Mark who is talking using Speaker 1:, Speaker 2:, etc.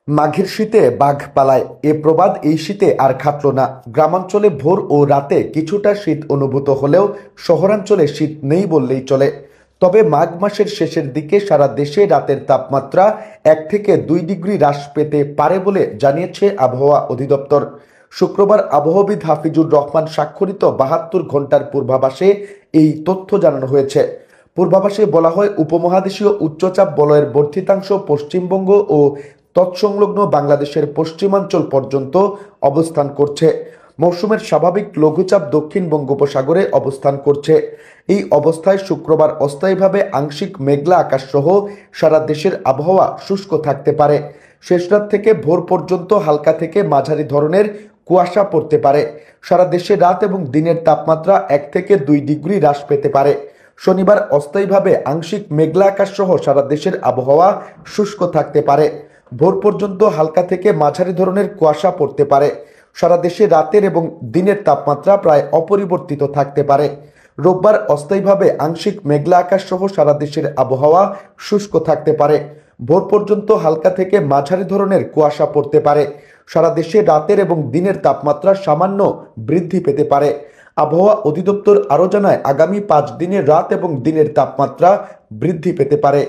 Speaker 1: মাঘের শীতে বাঘ পালায়, এ প্রবাদ এই শীতে আর খাটল না। গ্রামাঞ্চলে ভোর ও রাতে কিছুটা শীত অনুভূত হলেও শহরাঞ্চলে শীত নেই বললেই চলে। তবে মাঘ মাসের শেষের দিকে সারা দেশে রাতের তাপমাত্রা 1 থেকে 2 ডিগ্রি হ্রাস পেতে পারে বলে জানিয়েছে আবহাওয়া অধিদপ্তর। শুক্রবার আবহাওয়াবিদ হাফিজুর রহমান স্বাক্ষরিত 72 ঘণ্টার পূর্বাভাসে এই তথ্য জানানো হয়েছে। পূর্বাভাসে বলা হয়, উপমহাদেশীয় উচ্চচাপ বলয়ের বর্ধিতাংশ পশ্চিমবঙ্গ ও তৎসংলগ্ন বাংলাদেশের পশ্চিমাঞ্চল পর্যন্ত অবস্থান করছে। মৌসুমের স্বাভাবিক লঘুচাপ দক্ষিণ বঙ্গোপসাগরে অবস্থান করছে। এই অবস্থায় শুক্রবার অস্থায়ীভাবে আংশিক মেঘলা আকাশ সহ সারা দেশের আবহাওয়া শুষ্ক থাকতে পারে। শেষ রাত থেকে ভোর পর্যন্ত হালকা থেকে মাঝারি ধরনের কুয়াশা পড়তে পারে। সারা দেশে রাত এবং দিনের তাপমাত্রা 1 থেকে 2 ডিগ্রি হ্রাস পেতে পারে। শনিবার অস্থায়ীভাবে আংশিক মেঘলা আকাশ সহ সারা দেশের আবহাওয়া শুষ্ক থাকতে পারে। ভোর পর্যন্ত হালকা থেকে মাঝারি ধরনের কুয়াশা পড়তে পারে। সারা দেশে রাতের এবং দিনের তাপমাত্রা প্রায় অপরিবর্তিত থাকতে পারে। রোববার অস্থায়ীভাবে আংশিক মেঘলা আকাশ সহ সারা দেশের আবহাওয়া শুষ্ক থাকতে পারে। ভোর পর্যন্ত হালকা থেকে মাঝারি ধরনের কুয়াশা পড়তে পারে। সারা দেশে রাতের এবং দিনের তাপমাত্রা সামান্য বৃদ্ধি পেতে পারে। আবহাওয়া অধিদপ্তর আরও জানায়, আগামী 5 দিনে রাত এবং দিনের তাপমাত্রা বৃদ্ধি পেতে পারে।